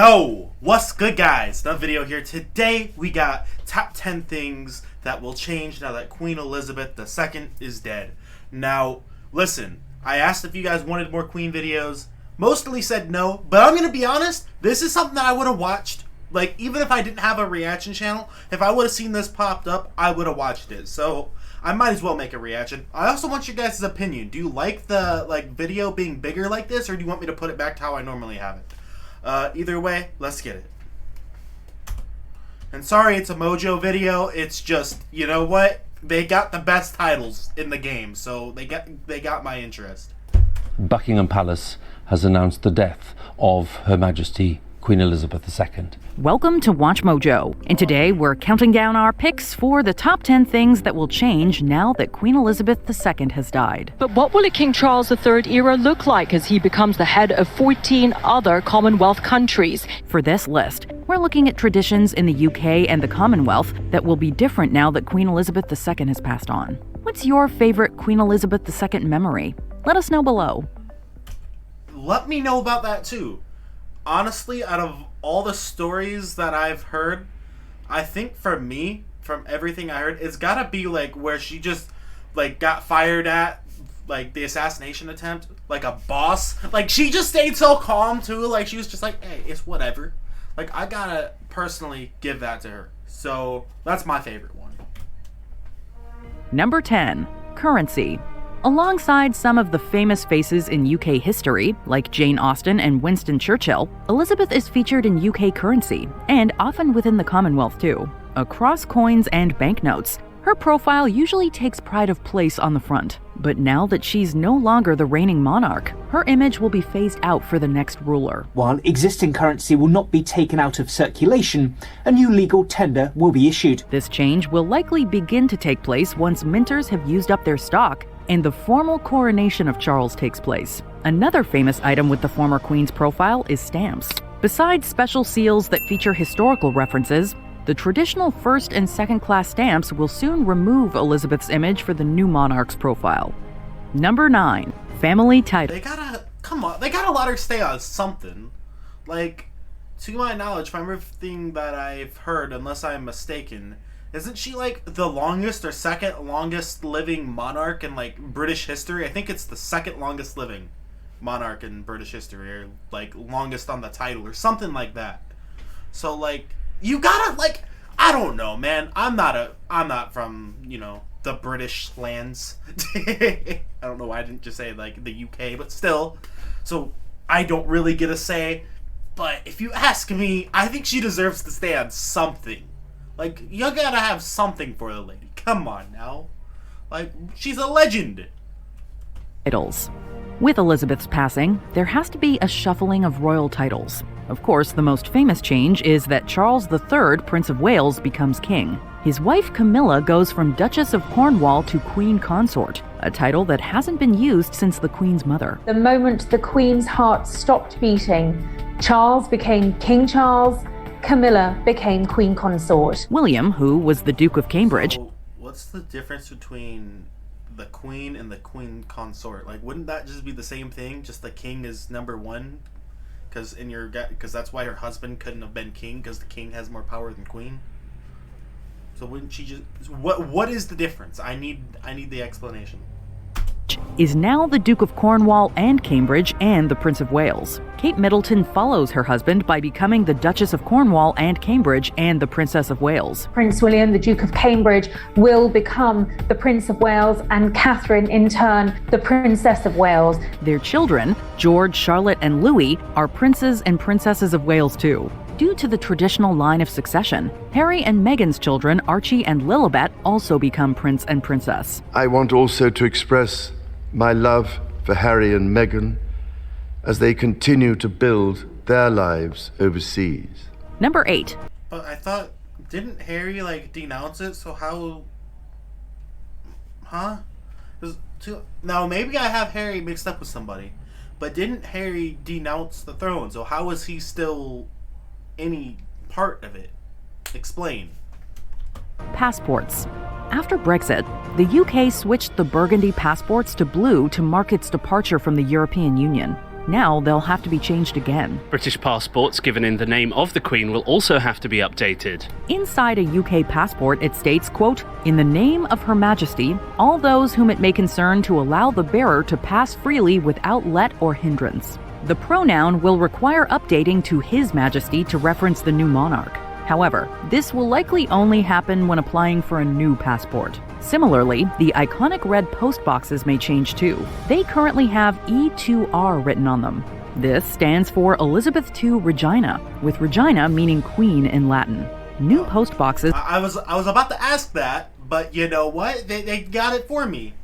Yo, what's good guys? Another video here. Today we got top 10 things that will change now that Queen Elizabeth II is dead. Now, listen, I asked if you guys wanted more Queen videos. Mostly said no, but I'm gonna be honest, this is something that I would have watched. Like, even if I didn't have a reaction channel, if I would have seen this popped up, I would have watched it. So, I might as well make a reaction. I also want your guys' opinion. Do you like the video being bigger like this, or do you want me to put it back to how I normally have it? Either way, let's get it. And sorry it's a Mojo video, it's just, you know what? They got the best titles in the game, so they got my interest. Buckingham Palace has announced the death of Her Majesty Queen Elizabeth II. Welcome to Watch Mojo, and today we're counting down our picks for the top 10 things that will change now that Queen Elizabeth II has died. But what will a King Charles III era look like as he becomes the head of 14 other Commonwealth countries? For this list, we're looking at traditions in the UK and the Commonwealth that will be different now that Queen Elizabeth II has passed on. What's your favorite Queen Elizabeth II memory? Let us know below. Let me know about that too. Honestly, out of all the stories that I've heard, I think for me, from everything I heard, it's gotta be like where she just got fired at, like the assassination attempt, like a boss. Like she just stayed so calm too. Like she was just like, hey, it's whatever. Like I gotta personally give that to her. So that's my favorite one. Number 10, currency. Alongside some of the famous faces in UK history, like Jane Austen and Winston Churchill, Elizabeth is featured in UK currency, and often within the Commonwealth too. Across coins and banknotes, her profile usually takes pride of place on the front. But now that she's no longer the reigning monarch, her image will be phased out for the next ruler. While existing currency will not be taken out of circulation, a new legal tender will be issued. This change will likely begin to take place once minters have used up their stock and the formal coronation of Charles takes place. Another famous item with the former Queen's profile is stamps. Besides special seals that feature historical references, the traditional first and second class stamps will soon remove Elizabeth's image for the new monarch's profile. Number 9, family title. They gotta let her stay on something. Like, to my knowledge, from everything that I've heard, unless I'm mistaken, isn't she like the longest or second longest living monarch in like British history? I think it's the second longest living monarch in British history, or like longest on the title or something like that. So like you gotta I don't know, man. I'm not from, you know, the British lands. I don't know why I didn't just say like the UK, but still. So I don't really get a say. But if you ask me, I think she deserves to stay on something. Like, you gotta have something for the lady. Come on now. Like, she's a legend. Titles. With Elizabeth's passing, there has to be a shuffling of royal titles. Of course, the most famous change is that Charles III, Prince of Wales, becomes king. His wife Camilla goes from Duchess of Cornwall to Queen Consort, a title that hasn't been used since the Queen's mother. The moment the Queen's heart stopped beating, Charles became King Charles, Camilla became Queen Consort. William, who was the Duke of Cambridge... So, what's the difference between the Queen and the Queen Consort? Like, wouldn't that just be the same thing? Just the King is number one? Because that's why her husband couldn't have been king, because the King has more power than Queen? So wouldn't she just... What is the difference? I need the explanation. Is now the Duke of Cornwall and Cambridge and the Prince of Wales. Kate Middleton follows her husband by becoming the Duchess of Cornwall and Cambridge and the Princess of Wales. Prince William, the Duke of Cambridge, will become the Prince of Wales, and Catherine, in turn, the Princess of Wales. Their children, George, Charlotte, and Louis, are princes and princesses of Wales too. Due to the traditional line of succession, Harry and Meghan's children, Archie and Lilibet, also become prince and princess. I want also to express my love for Harry and Meghan as they continue to build their lives overseas. Number 8. But I thought, didn't Harry denounce it? So how? Huh? Now maybe I have Harry mixed up with somebody, but didn't Harry denounce the throne? So how is he still any part of it? Explain. Passports. After Brexit, the UK switched the burgundy passports to blue to mark its departure from the European Union. Now they'll have to be changed again. British passports given in the name of the Queen will also have to be updated. Inside a UK passport, it states, quote, "In the name of Her Majesty, all those whom it may concern to allow the bearer to pass freely without let or hindrance." The pronoun will require updating to His Majesty to reference the new monarch. However, this will likely only happen when applying for a new passport. Similarly, the iconic red post boxes may change too. They currently have E2R written on them. This stands for Elizabeth II Regina, with Regina meaning queen in Latin. New post boxes I was about to ask that, but you know what? They got it for me.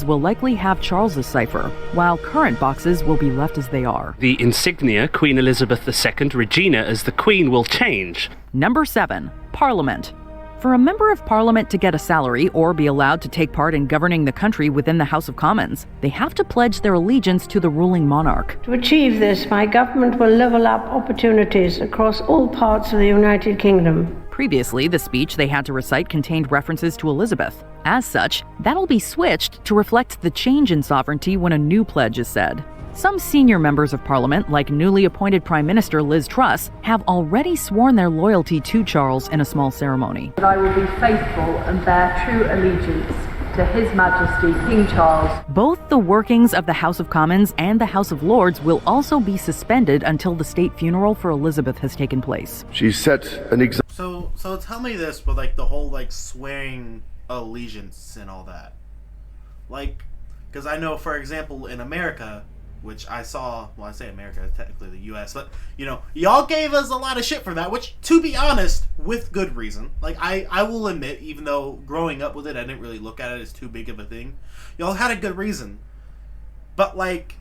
will likely have Charles's cipher, while current boxes will be left as they are. The insignia Queen Elizabeth II Regina as the Queen will change. Number 7. Parliament. For a member of Parliament to get a salary or be allowed to take part in governing the country within the House of Commons, they have to pledge their allegiance to the ruling monarch. To achieve this, my government will level up opportunities across all parts of the United Kingdom. Previously, the speech they had to recite contained references to Elizabeth. As such, that'll be switched to reflect the change in sovereignty when a new pledge is said. Some senior members of Parliament, like newly appointed Prime Minister Liz Truss, have already sworn their loyalty to Charles in a small ceremony. That I will be faithful and bear true allegiance to His Majesty King Charles. Both the workings of the House of Commons and the House of Lords will also be suspended until the state funeral for Elizabeth has taken place. She set an example. So tell me this with like the whole like swearing allegiance and all that. Like, because I know, for example, in America, which I saw, well, I say America, technically the U.S., but, you know, y'all gave us a lot of shit for that, which, to be honest, with good reason. Like, I will admit, even though growing up with it, I didn't really look at it as too big of a thing. Y'all had a good reason. But, like,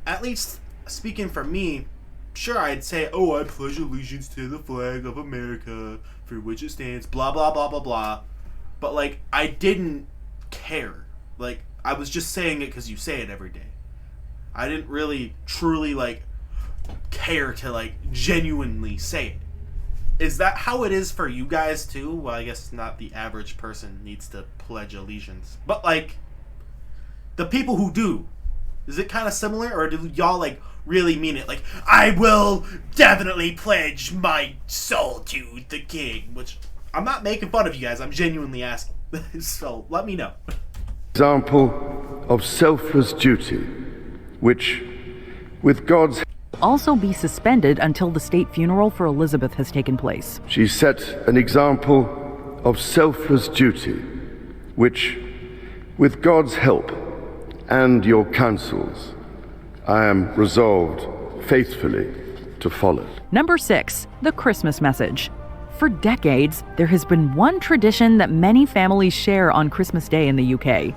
at least speaking for me, sure, I'd say, oh, I pledge allegiance to the flag of America, for which it stands, blah, blah, blah, blah, blah. But, like, I didn't care. Like, I was just saying it because you say it every day. I didn't really, truly, like, care to, like, genuinely say it. Is that how it is for you guys, too? Well, I guess not the average person needs to pledge allegiance. But, like, the people who do, is it kind of similar? Or do y'all, like, really mean it? Like, I will definitely pledge my soul to the king. Which, I'm not making fun of you guys. I'm genuinely asking. So, let me know. Example of selfless duty, which, with God's also be suspended until the state funeral for Elizabeth has taken place. She set an example of selfless duty, which, with God's help and your counsels, I am resolved faithfully to follow. Number 6, the Christmas message. For decades, there has been one tradition that many families share on Christmas Day in the UK.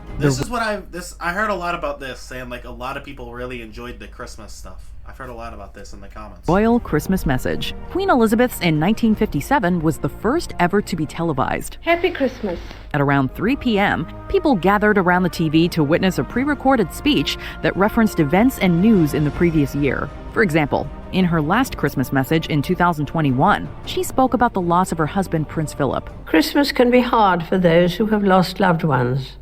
I heard a lot about this, saying like a lot of people really enjoyed the Christmas stuff. I've heard a lot about this in the comments. Royal Christmas message. Queen Elizabeth's in 1957 was the first ever to be televised. Happy Christmas. At around 3 p.m., people gathered around the TV to witness a pre-recorded speech that referenced events and news in the previous year. For example, in her last Christmas message in 2021, she spoke about the loss of her husband, Prince Philip. Christmas can be hard for those who have lost loved ones.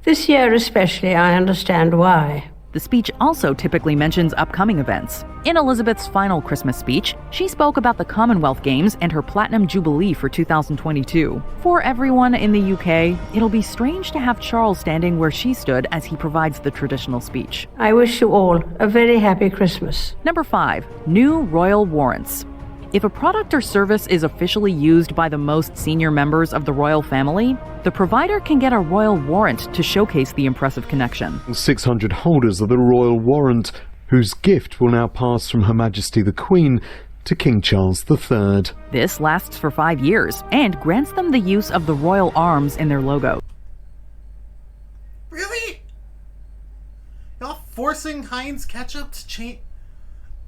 This year especially, I understand why. The speech also typically mentions upcoming events. In Elizabeth's final Christmas speech, she spoke about the Commonwealth Games and her Platinum Jubilee for 2022. For everyone in the UK, it'll be strange to have Charles standing where she stood as he provides the traditional speech. I wish you all a very happy Christmas. Number 5, new royal warrants. If a product or service is officially used by the most senior members of the royal family, the provider can get a royal warrant to showcase the impressive connection. 600 holders of the royal warrant, whose gift will now pass from Her Majesty the Queen to King Charles III. This lasts for 5 years and grants them the use of the royal arms in their logo. Really? Y'all forcing Heinz ketchup to change?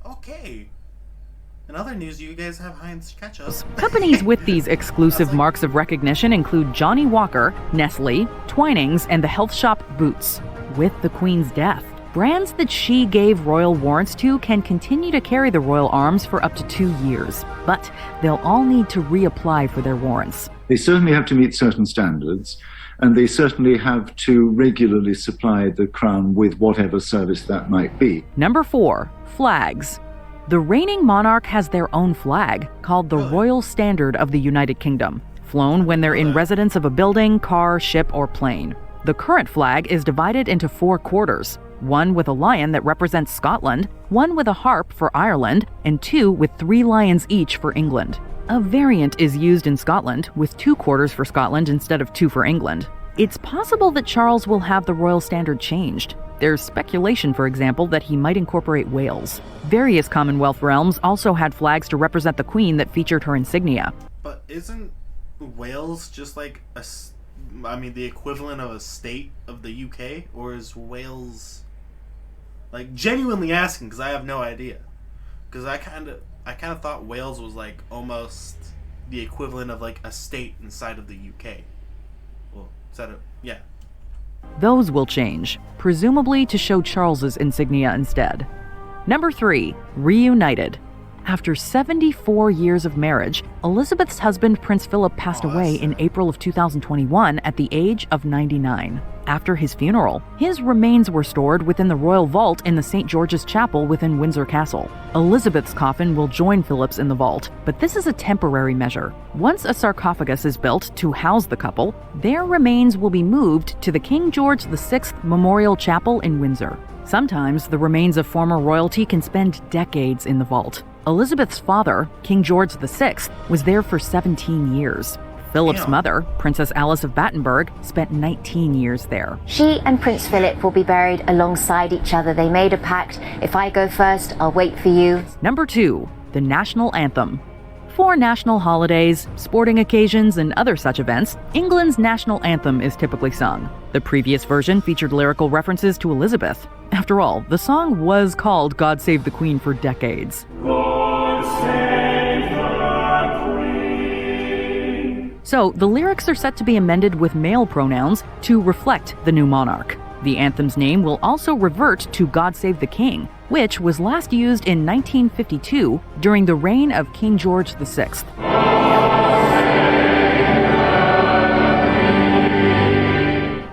Okay. In other news, you guys have Heinz ketchup. Companies with these exclusive marks of recognition include Johnnie Walker, Nestle, Twinings, and the health shop Boots. With the Queen's death, brands that she gave royal warrants to can continue to carry the royal arms for up to 2 years, but they'll all need to reapply for their warrants. They certainly have to meet certain standards, and they certainly have to regularly supply the Crown with whatever service that might be. Number 4, flags. The reigning monarch has their own flag, called the Royal Standard of the United Kingdom, flown when they're in residence of a building, car, ship, or plane. The current flag is divided into 4 quarters, one with a lion that represents Scotland, one with a harp for Ireland, and 2 with 3 lions each for England. A variant is used in Scotland, with 2 quarters for Scotland instead of 2 for England. It's possible that Charles will have the royal standard changed. There's speculation, for example, that he might incorporate Wales. Various Commonwealth realms also had flags to represent the Queen that featured her insignia. But isn't Wales just like the equivalent of a state of the UK? Or is Wales... Like, genuinely asking, because I have no idea. Because I kind of thought Wales was like almost the equivalent of like a state inside of the UK. Well, yeah. Those will change, presumably to show Charles's insignia instead. Number 3, reunited. After 74 years of marriage, Elizabeth's husband, Prince Philip, passed away in April of 2021 at the age of 99. After his funeral, his remains were stored within the royal vault in the St. George's Chapel within Windsor Castle. Elizabeth's coffin will join Philip's in the vault, but this is a temporary measure. Once a sarcophagus is built to house the couple, their remains will be moved to the King George VI Memorial Chapel in Windsor. Sometimes the remains of former royalty can spend decades in the vault. Elizabeth's father, King George VI, was there for 17 years. Philip's mother, Princess Alice of Battenberg, spent 19 years there. She and Prince Philip will be buried alongside each other. They made a pact. If I go first, I'll wait for you. Number 2, the national anthem. For national holidays, sporting occasions, and other such events, England's national anthem is typically sung. The previous version featured lyrical references to Elizabeth. After all, the song was called God Save the Queen for decades. God save the Queen. So, the lyrics are set to be amended with male pronouns to reflect the new monarch. The anthem's name will also revert to God Save the King, which was last used in 1952 during the reign of King George VI.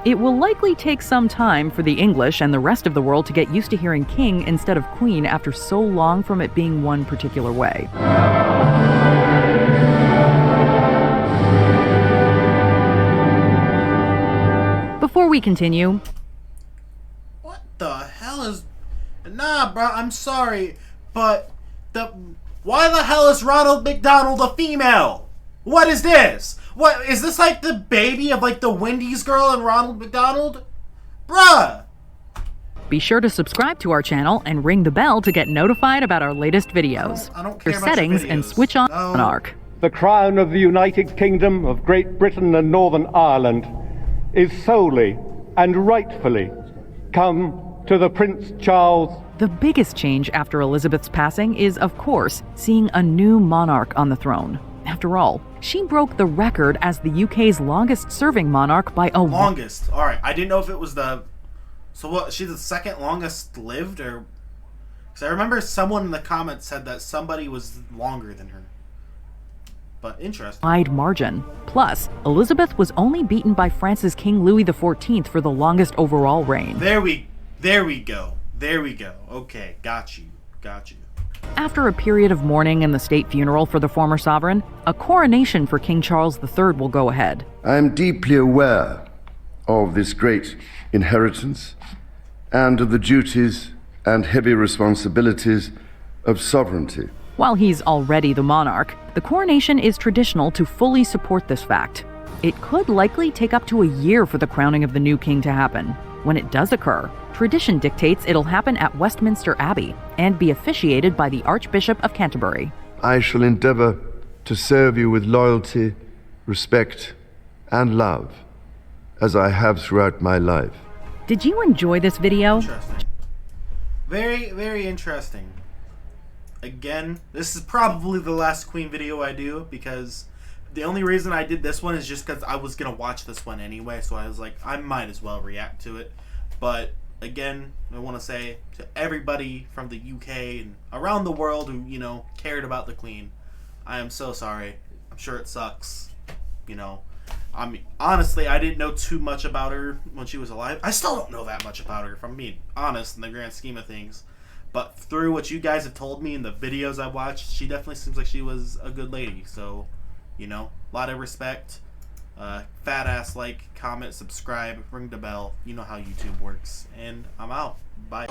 It will likely take some time for the English and the rest of the world to get used to hearing king instead of queen after so long from it being one particular way. Before we continue... What the hell is... Nah, bro, I'm sorry, but why the hell is Ronald McDonald a female? What is this? What, is this like the baby of like the Wendy's girl and Ronald McDonald? Bruh! Be sure to subscribe to our channel and ring the bell to get notified about our latest videos. I don't care your about settings your videos. And switch on Monarch. The crown of the United Kingdom of Great Britain and Northern Ireland is solely and rightfully come to the Prince Charles. The biggest change after Elizabeth's passing is, of course, seeing a new monarch on the throne. After all, she broke the record as the UK's longest-serving monarch by a... Longest? Alright, I didn't know if it was the... So what, she's the second longest lived, or... Because I remember someone in the comments said that somebody was longer than her. But interesting. Wide margin. Plus, Elizabeth was only beaten by France's King Louis XIV for the longest overall reign. There we go. Okay, got you. After a period of mourning and the state funeral for the former sovereign, a coronation for King Charles III will go ahead. I am deeply aware of this great inheritance and of the duties and heavy responsibilities of sovereignty. While he's already the monarch, the coronation is traditional to fully support this fact. It could likely take up to a year for the crowning of the new king to happen. When it does occur, tradition dictates it'll happen at Westminster Abbey and be officiated by the Archbishop of Canterbury. I shall endeavour to serve you with loyalty, respect, and love, as I have throughout my life. Did you enjoy this video? Interesting. Very, very interesting. Again, this is probably the last Queen video I do, because the only reason I did this one is just because I was going to watch this one anyway, so I was like, I might as well react to it. But again, I want to say to everybody from the UK and around the world who, cared about the Queen, I am so sorry. I'm sure it sucks. you know, I mean, honestly, I didn't know too much about her when she was alive. I still don't know that much about her, if I'm being honest, in the grand scheme of things. But through what you guys have told me and the videos I've watched, she definitely seems like she was a good lady. So, you know, a lot of respect. Fat ass like, comment, subscribe, ring the bell. You know how YouTube works. And I'm out. Bye.